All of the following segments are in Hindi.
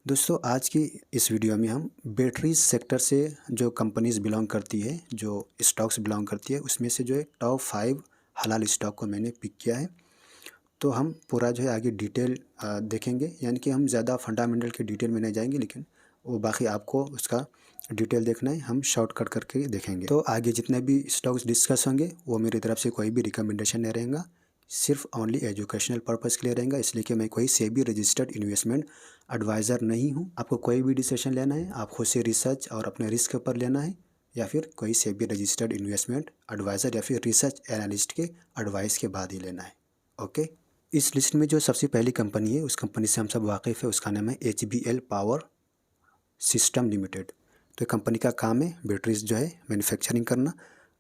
दोस्तों आज की इस वीडियो में हम बैटरी सेक्टर से जो कंपनीज बिलोंग करती है, जो स्टॉक्स बिलोंग करती है, उसमें से जो है टॉप 5 हलाल स्टॉक को मैंने पिक किया है। तो हम पूरा जो है आगे डिटेल देखेंगे, यानी कि हम ज़्यादा फंडामेंटल की डिटेल में नहीं जाएंगे, लेकिन वो बाकी आपको उसका डिटेल देखना है, हम शॉर्टकट करके देखेंगे। तो आगे जितने भी स्टॉक्स डिस्कस होंगे वो मेरी तरफ से कोई भी रिकमेंडेशन नहीं रहेगा, सिर्फ ओनली एजुकेशनल पर्पज़ के लिए रहेगा, इसलिए कि मैं कोई सेबी रजिस्टर्ड इन्वेस्टमेंट एडवाइज़र नहीं हूँ। आपको कोई भी डिसीजन लेना है, आप खुद से रिसर्च और अपने रिस्क पर लेना है, या फिर कोई सेबी रजिस्टर्ड इन्वेस्टमेंट एडवाइज़र या फिर रिसर्च एनालिस्ट के एडवाइस के बाद ही लेना है। ओके। इस लिस्ट में जो सबसे पहली कंपनी है, उस कंपनी से हम सब वाकिफ़ है, उसका नाम है HBL पावर सिस्टम लिमिटेड। तो कंपनी का काम है बैटरीज जो है मैन्युफैक्चरिंग करना,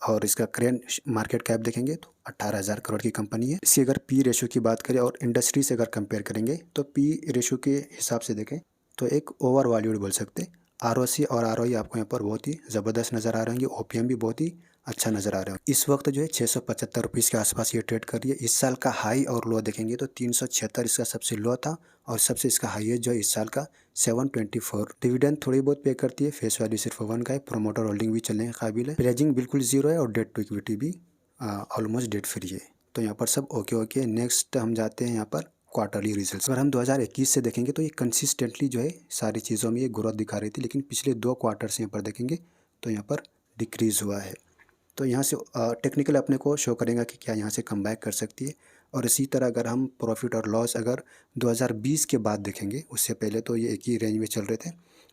और इसका करेंट मार्केट कैप देखेंगे तो 18,000 करोड़ की कंपनी है। इसकी अगर पी रेशो की बात करें और इंडस्ट्री से अगर कंपेयर करेंगे तो पी रेशो के हिसाब से देखें तो एक ओवर वैल्यूड बोल सकते हैं। ROC और ROE आपको यहाँ पर बहुत ही ज़बरदस्त नज़र आ रहे होंगे, OPM भी बहुत ही अच्छा नज़र आ रहा है। इस वक्त जो है 675 रुपीज़ के आसपास ये ट्रेड कर रही है। इस साल का हाई और लो देखेंगे तो 376 इसका सबसे लो था, और सबसे इसका हाईएस्ट जो है इस साल का 724। डिविडेंड थोड़ी बहुत पे करती है, फेस वैल्यू सिर्फ 1 का है, प्रोमोटर होल्डिंग भी चलने के काबिल है, प्लेजिंग बिल्कुल जीरो है, और डेट टू इक्विटी भी ऑलमोस्ट डेट फ्री है। तो यहाँ पर सब ओके ओके। नेक्स्ट हम जाते हैं यहाँ पर क्वार्टरली रिजल्ट्स। अगर हम 2021 से देखेंगे तो ये कंसिस्टेंटली जो है सारी चीज़ों में ये ग्रोथ दिखा रही थी, लेकिन पिछले 2 क्वार्टर से यहाँ पर देखेंगे तो यहाँ पर डिक्रीज़ हुआ है। तो यहाँ से टेक्निकल अपने को शो करेगा कि क्या यहाँ से कम बैक कर सकती है। और इसी तरह अगर हम प्रॉफिट और लॉस अगर 2020 के बाद देखेंगे, उससे पहले तो ये एक ही रेंज में चल रहे थे,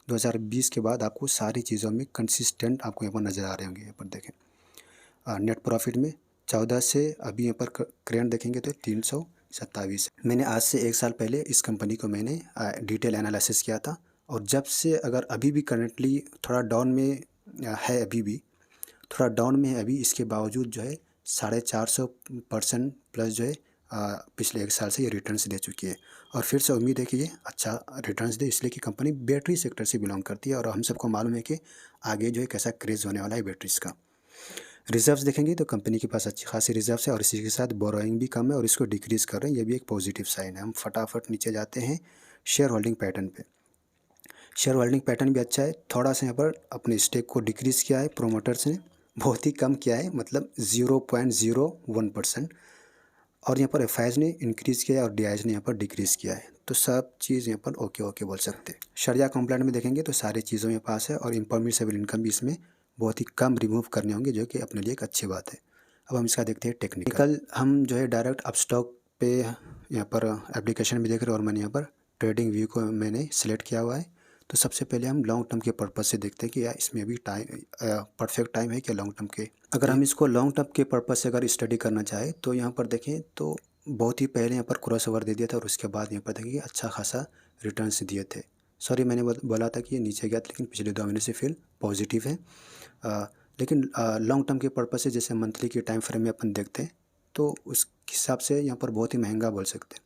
2020 के बाद आपको सारी चीज़ों में कंसिस्टेंट आपको यहाँ पर नज़र आ रहे होंगे। यहाँ पर देखें नेट प्रॉफिट में 14 से अभी यहाँ पर करेंट देखेंगे तो 327। मैंने आज से 1 साल पहले इस कंपनी को मैंने डिटेल एनालिसिस किया था, और जब से अगर अभी भी करंटली थोड़ा डाउन में है, अभी भी थोड़ा डाउन में है अभी, इसके बावजूद जो है 450% प्लस जो है पिछले 1 साल से ये रिटर्न्स दे चुकी है। और फिर से उम्मीद है कि ये अच्छा रिटर्न्स दे, इसलिए कि कंपनी बैटरी सेक्टर से बिलोंग करती है, और हम सबको मालूम है कि आगे जो है कैसा क्रेज़ होने वाला है बैटरीज का। रिजर्व्स देखेंगे तो कंपनी के पास अच्छी खासी रिजर्व्स है, और इसी के साथ बोरोइंग भी कम है, और इसको डिक्रीज़ कर रहे हैं, ये भी एक पॉजिटिव साइन है। हम फटाफट नीचे जाते हैं शेयर होल्डिंग पैटर्न पे। शेयर होल्डिंग पैटर्न भी अच्छा है, थोड़ा सा यहाँ पर अपने स्टेक को डिक्रीज़ किया है प्रोमोटर्स ने, बहुत ही कम किया है, मतलब 0.01%। और यहाँ पर एफआईज ने इंक्रीज़ किया है और डीआईज ने यहाँ पर डिक्रीज़ किया है। तो सब चीज़ यहाँ पर ओके ओके बोल सकते हैं। शरिया कंप्लाइंट में देखेंगे तो सारी चीज़ों में पास है, और इम्पॉर्मेंटेबल इनकम भी इसमें बहुत ही कम रिमूव करने होंगे, जो कि अपने लिए एक अच्छी बात है। अब हम इसका देखते हैं टेक्निकल। हम जो है डायरेक्ट अपस्टॉक पे यहाँ पर एप्लीकेशन भी देख रहे हैं, और मैंने यहाँ पर ट्रेडिंग व्यू को मैंने सेलेक्ट किया हुआ है। तो सबसे पहले हम लॉन्ग टर्म के पर्पज़ से देखते हैं कि यार इसमें अभी टाइम परफेक्ट टाइम है क्या लॉन्ग टर्म के। अगर हम इसको लॉन्ग टर्म के पर्पज़ से अगर स्टडी करना चाहें तो यहाँ पर देखें तो बहुत ही पहले यहाँ पर क्रॉस ओवर दे दिया था, और उसके बाद यहाँ पर देखेंगे अच्छा खासा रिटर्न्स दिए थे। सॉरी, मैंने बोला था कि ये नीचे गया था, लेकिन पिछले 2 महीने से फिर पॉजिटिव है। लेकिन लॉन्ग टर्म के पर्पज़ से जैसे मंथली के टाइम फ्रेम में अपन देखते हैं तो उस हिसाब से यहाँ पर बहुत ही महंगा बोल सकते हैं।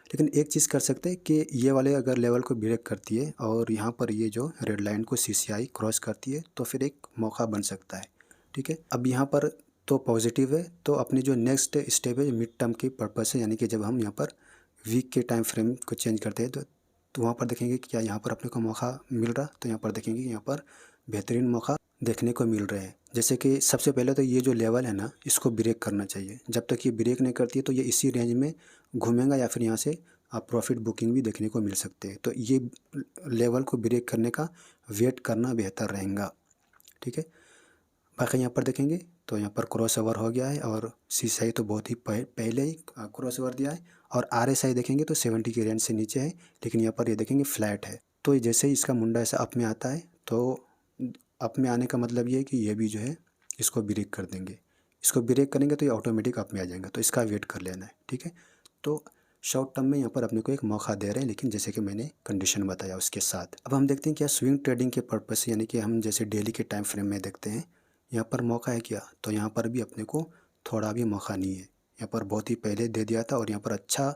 लेकिन एक चीज़ कर सकते हैं कि ये वाले अगर लेवल को ब्रेक करती है और यहाँ पर ये जो रेड लाइन को CCI क्रॉस करती है तो फिर एक मौका बन सकता है। ठीक है, अब यहाँ पर तो पॉजिटिव है, तो अपनी जो नेक्स्ट स्टेप है मिड टर्म की पर्पज़ है, यानी कि जब हम यहाँ पर वीक के टाइम फ्रेम को चेंज करते हैं तो वहाँ पर देखेंगे कि क्या यहाँ पर अपने को मौका मिल रहा। तो यहाँ पर देखेंगे यहाँ पर बेहतरीन मौका देखने को मिल रहे हैं। जैसे कि सबसे पहले तो ये जो लेवल है ना, इसको ब्रेक करना चाहिए। जब तक ये ब्रेक नहीं करती है तो ये इसी रेंज में घूमेगा, या फिर यहाँ से आप प्रॉफिट बुकिंग भी देखने को मिल सकते हैं। तो ये लेवल को ब्रेक करने का वेट करना बेहतर रहेगा। ठीक है, बाकी यहाँ पर देखेंगे तो यहाँ पर क्रॉस ओवर हो गया है, और CCI तो बहुत ही पहले ही क्रॉस ओवर दिया है, और RSI देखेंगे तो 70 की रेंज से नीचे है, लेकिन यहाँ पर ये देखेंगे फ्लैट है। तो जैसे ही इसका मुंडा ऐसा अप में आता है तो अप में आने का मतलब ये है कि ये भी जो है इसको ब्रेक कर देंगे। इसको ब्रेक करेंगे तो ये ऑटोमेटिक अप में आ जाएगा, तो इसका वेट कर लेना है। ठीक है, तो शॉर्ट टर्म में यहाँ पर अपने को एक मौका दे रहे हैं, लेकिन जैसे कि मैंने कंडीशन बताया उसके साथ। अब हम देखते हैं क्या स्विंग ट्रेडिंग के पर्पज़ से, यानी कि हम जैसे डेली के टाइम फ्रेम में देखते हैं यहाँ पर मौका है क्या, तो यहाँ पर भी अपने को थोड़ा भी मौका नहीं है। यहाँ पर बहुत ही पहले दे दिया था, और यहाँ पर अच्छा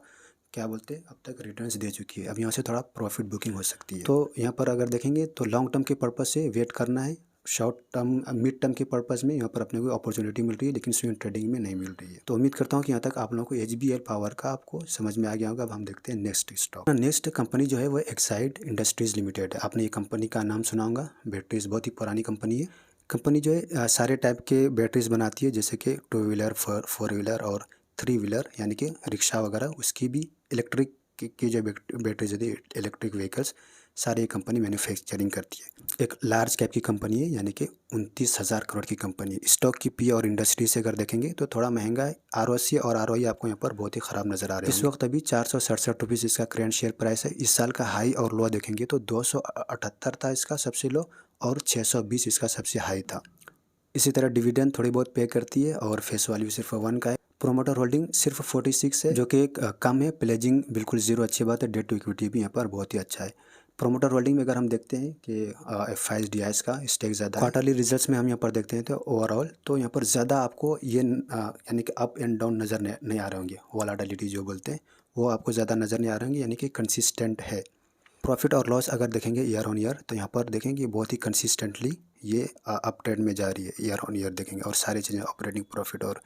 क्या बोलते हैं अब तक रिटर्न्स दे चुकी है। अब यहाँ से थोड़ा प्रॉफिट बुकिंग हो सकती है। तो यहाँ पर अगर देखेंगे तो लॉन्ग टर्म के पर्पज़ से वेट करना है, शॉर्ट टर्म मिड टर्म के पर्पज़ में यहाँ पर अपने को अपॉर्चुनिटी मिल रही है, लेकिन स्विंग ट्रेडिंग में नहीं मिल रही है। तो उम्मीद करता हूँ कि यहाँ तक आप लोगों को HBL पावर का आपको समझ में आ गया होगा। अब हम देखते हैं नेक्स्ट स्टॉक। नेक्स्ट कंपनी जो है वो एक्साइड इंडस्ट्रीज़ लिमिटेड है। आपने ये कंपनी का नाम सुना होगा। बैटरीज बहुत ही पुरानी कंपनी है। कंपनी जो है सारे टाइप के बैटरीज बनाती है, जैसे कि 2 व्हीलर, 4 व्हीलर और 3 व्हीलर यानी कि रिक्शा वगैरह, उसकी भी इलेक्ट्रिक की जो बैटरीज होती है, इलेक्ट्रिक व्हीकल्स, सारी ये कंपनी मैन्युफैक्चरिंग करती है। एक लार्ज कैप की कंपनी है, यानी कि 29,000 करोड़ की कंपनी है। स्टॉक की पी और इंडस्ट्री से अगर देखेंगे तो थोड़ा महंगा है। ROC और ROI आपको यहाँ पर बहुत ही ख़राब नज़र आ रहे हैं। इस वक्त अभी 467 रुपीज़ इसका करेंट शेयर प्राइस है। इस साल का हाई और लो देखेंगे तो 278 था इसका सबसे लो, और 620 इसका सबसे हाई था। इसी तरह डिविडेंड थोड़ी बहुत पे करती है, और फेस वैल्यू सिर्फ 1 का है। प्रोमोटर होल्डिंग सिर्फ 46 है, जो कि एक कम है। प्लेजिंग बिल्कुल 0, अच्छी बात है। डेट टू इक्विटी भी यहाँ पर बहुत ही अच्छा है। प्रोमोटर होल्डिंग में अगर हम देखते हैं कि FIS का स्टेक ज़्यादा है। क्वार्टरली रिजल्ट्स में हम यहाँ पर देखते हैं तो ओवरऑल तो यहाँ पर ज़्यादा आपको ये यानी कि अप एंड डाउन नज़र नहीं आ रहे होंगे। वोलेटिलिटी जो बोलते हैं वो आपको ज़्यादा नज़र नहीं आ रहे होंगे, यानी कि कंसिस्टेंट है। प्रॉफिट और लॉस अगर देखेंगे ईयर ऑन ईयर, तो यहाँ पर देखेंगे बहुत ही कंसिस्टेंटली ये अप ट्रेंड में जा रही है। ईयर ऑन ईयर देखेंगे, और सारी चीज़ें ऑपरेटिंग प्रॉफिट और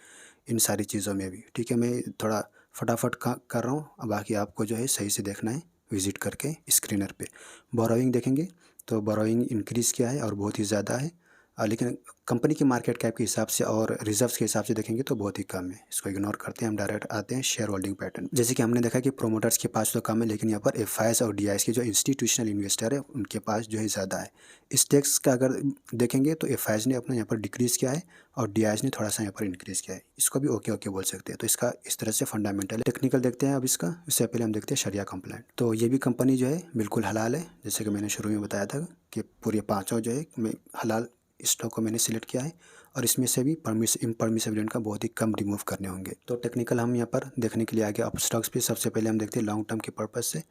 इन सारी चीज़ों में भी। ठीक है, मैं थोड़ा फटाफट कर रहा हूँ, बाकी आपको जो है सही से देखना है विजिट करके स्क्रीनर पे। बोरोइंग देखेंगे तो बोरोइंग इंक्रीज़ किया है और बहुत ही ज़्यादा है, लेकिन कंपनी की मार्केट कैप के हिसाब से और रिजर्व्स के हिसाब से देखेंगे तो बहुत ही कम है। इसको इग्नोर करते हैं, हम डायरेक्ट आते हैं शेयर होल्डिंग पैटर्न। जैसे कि हमने देखा कि प्रोमोटर्स के पास तो कम है, लेकिन यहाँ पर FIS और DIS के जो इंस्टीट्यूशनल इन्वेस्टर है उनके पास जो है ज़्यादा है। स्टेक्स का अगर देखेंगे तो FIS ने अपना यहाँ पर डिक्रीज़ किया है और DIS ने थोड़ा सा यहाँ पर इंक्रीज़ किया है। इसको भी ओके बोल सकते हैं। तो इसका इस तरह से फंडामेंटल है। टेक्निकल देखते हैं अब इसका, इससे पहले हम देखते हैं शरिया कंप्लाइंट। तो ये भी कंपनी जो है बिल्कुल हलाल है, जैसे कि मैंने शुरू में बताया था कि पूरे पाँचों जो है हलाल स्टॉक को मैंने सिलेक्ट किया है, और इसमें से भी इम्परमिसिबल रेंट का बहुत ही कम रिमूव करने होंगे। तो टेक्निकल हम यहाँ पर देखने के लिए आ गया। अब स्टॉक्स पे सबसे पहले हम देखते हैं लॉन्ग टर्म के पर्पज़ से।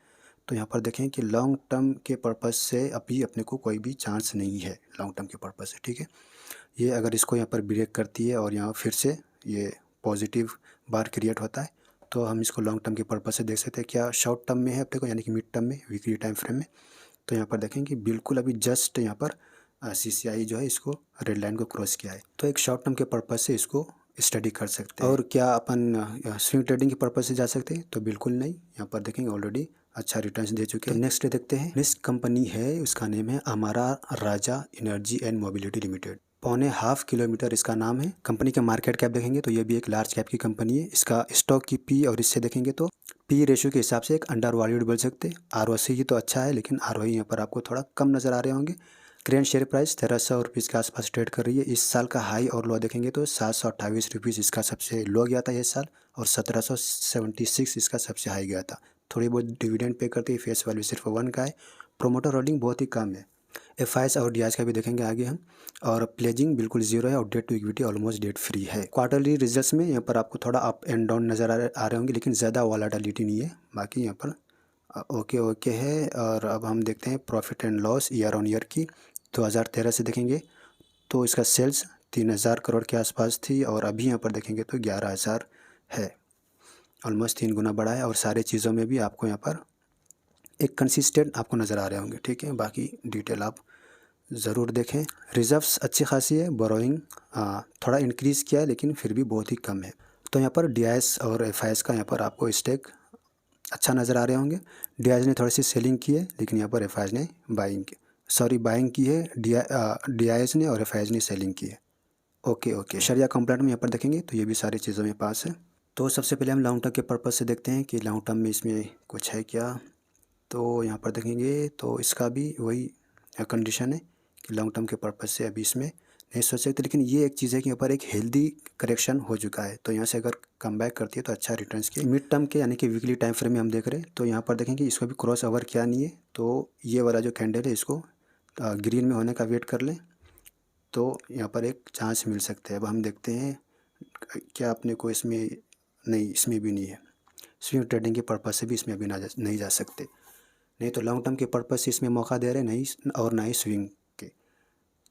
तो यहाँ पर देखें कि लॉन्ग टर्म के पर्पज़ से अभी अपने को कोई भी चांस नहीं है लॉन्ग टर्म के पर्पज़ से। ठीक है, ये अगर इसको यहाँ पर ब्रेक करती है और यहाँ फिर से ये पॉजिटिव बार क्रिएट होता है, तो हम इसको लॉन्ग टर्म के पर्पज़ से देख सकते हैं। क्या शॉर्ट टर्म में है अपने को, यानी कि मिड टर्म में, वीकली टाइम फ्रेम में। तो यहाँ पर देखें कि बिल्कुल अभी जस्ट यहाँ पर CCI जो है इसको रेड लाइन को क्रॉस किया है। तो एक शॉर्ट टर्म के पर्पज़ से इसको स्टडी कर सकते हैं। और क्या अपन स्विंग ट्रेडिंग के पर्पज़ से जा सकते हैं? तो बिल्कुल नहीं। यहाँ पर देखेंगे ऑलरेडी अच्छा रिटर्न्स दे चुके हैं। तो नेक्स्ट देखते हैं, नेक्स्ट कंपनी है, उसका नेम है Amara Raja energy and mobility limited. 1.5 kilometre इसका नाम है। कंपनी का मार्केट कैप देखेंगे तो ये भी एक लार्ज कैप की कंपनी है। इसका स्टॉक की पी और इससे देखेंगे तो पी रेशियो के हिसाब से एक अंडर वैल्यूड बोल सकते हैं। ROC की तो अच्छा है, लेकिन ROE यहाँ पर आपको थोड़ा कम नज़र आ रहे होंगे। करेंट शेयर प्राइस 1300 रुपीज़ के आसपास ट्रेड कर रही है। इस साल का हाई और लो देखेंगे तो 728 रुपीज़ इसका सबसे लो गया था इस साल, और 1776 इसका सबसे हाई गया था। थोड़ी बहुत डिविडेंड पे करती है। फेस वैल्यू सिर्फ 1 का है। प्रोमोटर होल्डिंग बहुत ही कम है। FIS और DIS का भी देखेंगे आगे हम, और प्लेजिंग बिल्कुल 0 है, और debt to equity almost debt free है। क्वार्टरली रिजल्ट्स में यहाँ पर आपको थोड़ा अप एंड डाउन नज़र आ रहे होंगे, लेकिन ज़्यादा वॉलेटिलिटी नहीं है। बाकी यहाँ पर ओके है। और अब हम देखते हैं profit and loss year on year की। 2013 से देखेंगे तो इसका सेल्स 3000 करोड़ के आसपास थी, और अभी यहाँ पर देखेंगे तो 11,000 है। ऑलमोस्ट 3 गुना बढ़ा है, और सारे चीज़ों में भी आपको यहाँ पर एक कंसिस्टेंट आपको नज़र आ रहे होंगे। ठीक है, बाकी डिटेल आप ज़रूर देखें। रिजर्व्स अच्छी खासी है। बोरोइंग थोड़ा इंक्रीज़ किया है, लेकिन फिर भी बहुत ही कम है। तो यहाँ पर DIS और FIS का यहाँ पर आपको स्टेक अच्छा नज़र आ रहे होंगे। DIS ने थोड़ी सी सेलिंग की है, लेकिन यहाँ पर FIS ने बाइंग की है। DIS ने और FIS ने सेलिंग की है। ओके। शरिया कंप्लाइंट में यहाँ पर देखेंगे तो ये भी सारी चीज़ों में पास है। तो सबसे पहले हम लॉन्ग टर्म के पर्पज़ से देखते हैं कि लॉन्ग टर्म में इसमें कुछ है क्या। तो यहाँ पर देखेंगे तो इसका भी वही कंडीशन है कि लॉन्ग टर्म के पर्पज़ से अभी इसमें नहीं सोच सकते, लेकिन ये एक चीज़ है कि यहाँ पर एक हेल्दी करेक्शन हो चुका है। तो यहाँ से अगर कम बैक करती है तो अच्छा रिटर्न्स की। मिड टर्म के यानी कि वीकली टाइम फ्रेम में हम देख रहे हैं, तो यहाँ पर देखेंगे इसको भी क्रॉस ओवर किया नहीं है। तो ये वाला जो कैंडल है इसको ग्रीन में होने का वेट कर लें, तो यहाँ पर एक चांस मिल सकते हैं। अब हम देखते हैं क्या अपने को इसमें, नहीं इसमें भी नहीं है। स्विंग ट्रेडिंग के पर्पज़ से भी इसमें अभी नहीं जा सकते। नहीं तो लॉन्ग टर्म के पर्पज़ से इसमें मौका दे रहे हैं, नहीं, और ना ही स्विंग के।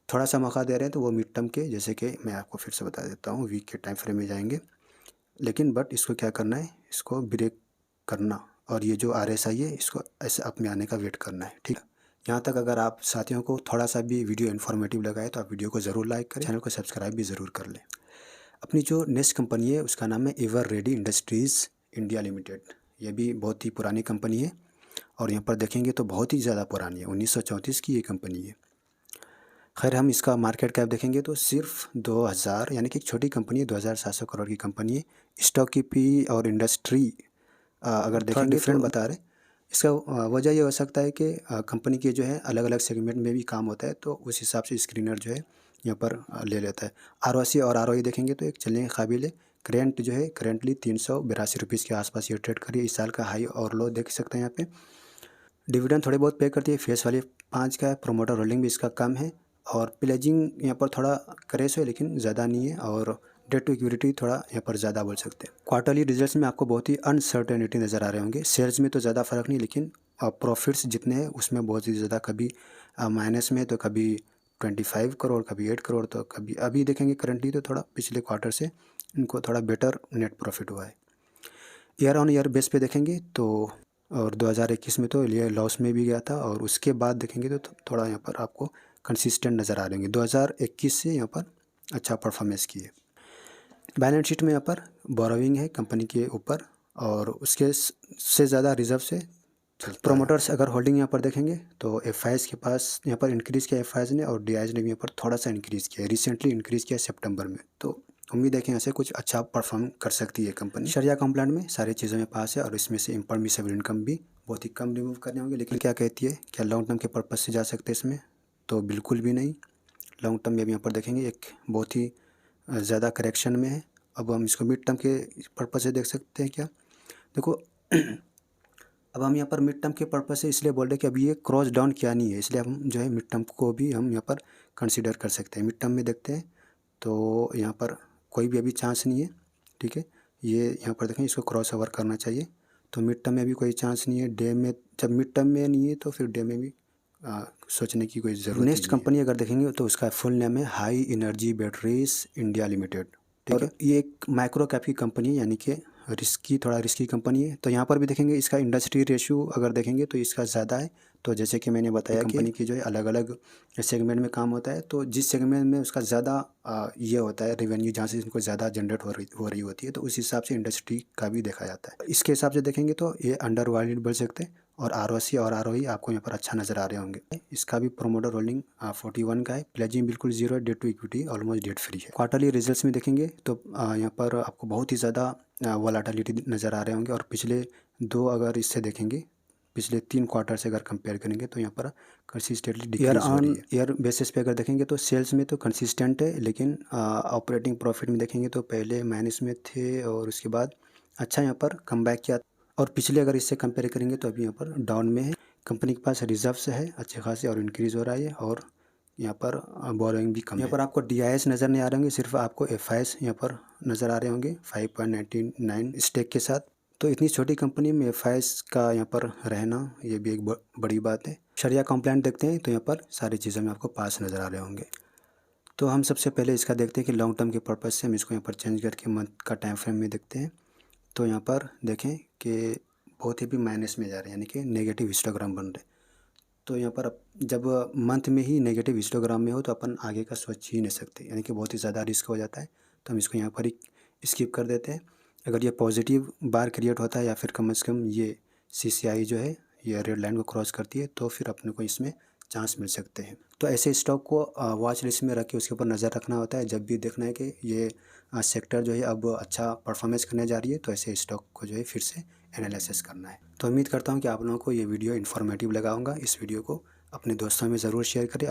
थोड़ा सा मौका दे रहे हैं तो वो मिड टर्म के, जैसे कि मैं आपको फिर से बता देता हूँ, वीक के टाइम फ्रेम में जाएंगे। लेकिन बट इसको क्या करना है, इसको ब्रेक करना, और ये जो RSI है इसको ऐसे अप में आने का वेट करना है। ठीक है, यहाँ तक अगर आप साथियों को थोड़ा सा भी वीडियो इन्फॉर्मेटिव लगा है तो आप वीडियो को ज़रूर लाइक करें, चैनल को सब्सक्राइब भी ज़रूर कर लें। अपनी जो नेक्स्ट कंपनी है उसका नाम है ever ready industries India limited. ये भी बहुत ही पुरानी कंपनी है और यहाँ पर देखेंगे तो बहुत ही ज़्यादा पुरानी है, 1934 की ये कंपनी है। खैर हम इसका मार्केट कैप देखेंगे तो सिर्फ 2000, यानी कि एक छोटी कंपनी है, 2700 करोड़ की कंपनी है। स्टॉक की पी और इंडस्ट्री अगर देखेंगे डिफरेंट बता रहे। इसका वजह ये हो सकता है कि कंपनी के जो है अलग अलग सेगमेंट में भी काम होता है, तो उस हिसाब से स्क्रीनर जो है यहाँ पर ले लेता है। आरओसी और आरओई देखेंगे तो एक चलने के काबिल है। करेंट जो है करेंटली 382 रुपीज़ के आसपास ये ट्रेड करिए। इस साल का हाई और लो देख सकते हैं यहाँ पे। डिविडेंड थोड़े बहुत पे करती है, फेस वैल्यू 5 का है। प्रोमोटर होल्डिंग भी इसका कम है और प्लेजिंग यहाँ पर थोड़ा क्रेश है लेकिन ज़्यादा नहीं है, और डेट टू इक्विटी थोड़ा यहाँ पर ज़्यादा बोल सकते हैं। क्वार्टरली रिजल्ट्स में आपको बहुत ही अनसर्टेनिटी नज़र आ रहे होंगे। सेल्स में तो ज़्यादा फर्क नहीं, लेकिन प्रॉफिट्स जितने हैं उसमें बहुत ही ज़्यादा, कभी माइनस में तो कभी 25 करोड़, कभी 8 करोड़, तो कभी अभी देखेंगे करंटली तो थोड़ा पिछले क्वार्टर से इनको थोड़ा बेटर नेट प्रॉफिट हुआ है। ईयर ऑन ईयर बेस पे देखेंगे तो, और 2021 में तो ये लॉस में भी गया था, और उसके बाद देखेंगे तो थोड़ा यहाँ पर आपको कंसिस्टेंट नज़र आ रहे होंगे। 2021 से यहाँ पर अच्छा परफॉर्मेंस की है। बैलेंस शीट में यहाँ पर बोरोइंग है कंपनी के ऊपर, और उसके से ज़्यादा रिजर्व से प्रोमोटर्स अगर होल्डिंग यहाँ पर देखेंगे तो एफआईएस के पास यहाँ पर इंक्रीज़ किया एफआईएस ने, और डीआईएस ने भी यहाँ पर थोड़ा सा इंक्रीज़ किया है, रिसेंटली इंक्रीज़ किया सितंबर में। तो उम्मीद है कि यहाँ से कुछ अच्छा परफॉर्म कर सकती है कंपनी। शरिया कंप्लाइंट में सारी चीज़ों में पास है, और इसमें से इम्परमिसिबल इनकम भी बहुत ही कम रिमूव करने होंगे। लेकिन क्या कहती है, क्या लॉन्ग टर्म के पर्पज़ से जा सकते हैं इसमें? तो बिल्कुल भी नहीं। लॉन्ग टर्म में भी यहाँ पर देखेंगे एक बहुत ही ज़्यादा करेक्शन में है। अब हम इसको मिड टर्म के पर्पज़ से देख सकते हैं क्या? देखो अब हम यहाँ पर मिड टर्म के पर्पज़ से इसलिए बोल रहे हैं कि अभी ये क्रॉस डाउन किया नहीं है, इसलिए हम जो है मिड टर्म को भी हम यहाँ पर कंसीडर कर सकते हैं। मिड टर्म में देखते हैं तो यहाँ पर कोई भी अभी चांस नहीं है, ठीक है। ये यहाँ पर देखें, इसको क्रॉस ओवर करना चाहिए, तो मिड टर्म में भी कोई चांस नहीं है। डे में जब मिड टर्म में नहीं है तो फिर डे में भी सोचने की कोई ज़रूरत नहीं है। नेक्स्ट कंपनी अगर देखेंगे तो उसका फुल नेम है high energy batteries India limited, ठीक है। ये एक माइक्रो कैप की कंपनी है, यानी कि थोड़ा रिस्की कंपनी है। तो यहाँ पर भी देखेंगे इसका इंडस्ट्री रेशियो अगर देखेंगे तो इसका ज़्यादा है। तो जैसे कि मैंने बताया कंपनी की जो है अलग अलग सेगमेंट में काम होता है, तो जिस सेगमेंट में उसका ज़्यादा ये होता है रेवेन्यू, जहाँ से इनको ज़्यादा जनरेट हो रही होती है, तो उस हिसाब से इंडस्ट्री का भी देखा जाता है। इसके हिसाब से देखेंगे तो ये अंडर वैल्यूड बोल सकते हैं, और आरओसी और आरओई आपको यहाँ पर अच्छा नज़र आ रहे होंगे। इसका भी प्रोमोटर होल्डिंग 41 का है। प्लेजिंग बिल्कुल जीरो है। Debt to equity almost debt free है। क्वार्टरली रिजल्ट्स में देखेंगे तो यहाँ पर आपको बहुत ही ज़्यादा वोलेटिलिटी नज़र आ रहे होंगे, और पिछले दो अगर इससे देखेंगे, पिछले 3 क्वार्टर से अगर कंपेयर करेंगे तो यहाँ पर कंसिस्टेंटली डिक्रीज हो रही है। ईयर बेसिस पे अगर देखेंगे तो सेल्स में तो कंसिस्टेंट है, लेकिन ऑपरेटिंग प्रॉफिट में देखेंगे तो पहले माइनस में थे और उसके बाद अच्छा यहाँ पर कम बैक किया, और पिछले अगर इससे कंपेयर करेंगे तो अभी यहाँ पर डाउन में है। कंपनी के पास रिजर्व्स है अच्छे खासे और इंक्रीज़ हो रहा है, और यहाँ पर बोरोइंग भी कम। यहाँ पर आपको डीआईएस नज़र नहीं आ रहे होंगे, सिर्फ आपको एफआईएस यहाँ पर नज़र आ रहे होंगे 5.99 स्टेक के साथ। तो इतनी छोटी कंपनी में एफआईएस का यहाँ पर रहना, ये भी एक बड़ी बात है। शरिया कंप्लाइंट देखते हैं तो यहाँ पर सारी चीज़ों में आपको पास नज़र आ रहे होंगे। तो हम सबसे पहले इसका देखते हैं कि लॉन्ग टर्म के पर्पज़ से हम इसको यहाँ पर चेंज करके मंथ का टाइम फ्रेम में देखते हैं। तो यहाँ पर देखें कि बहुत ही भी माइनस में जा रहे हैं, यानी कि नेगेटिव हिस्टोग्राम बन रहे। तो यहाँ पर जब मंथ में ही नेगेटिव हिस्टोग्राम में हो तो अपन आगे का सोच ही नहीं सकते, यानी कि बहुत ही ज़्यादा रिस्क हो जाता है। तो हम इसको यहाँ पर ही स्किप कर देते हैं। अगर ये पॉजिटिव बार क्रिएट होता है, या फिर कम से कम ये CCI जो है ये रेड लाइन को क्रॉस करती है, तो फिर अपने को इसमें चांस मिल सकते हैं। तो ऐसे स्टॉक को वॉच लिस्ट में रख के उसके ऊपर नज़र रखना होता है। जब भी देखना है कि ये सेक्टर जो है अब अच्छा परफॉर्मेंस करने जा रही है, तो ऐसे स्टॉक को जो है फिर से एनालिसिस करना है। तो उम्मीद करता हूँ कि आप लोगों को ये वीडियो इन्फॉर्मेटिव लगा होगा। इस वीडियो को अपने दोस्तों में ज़रूर शेयर करें।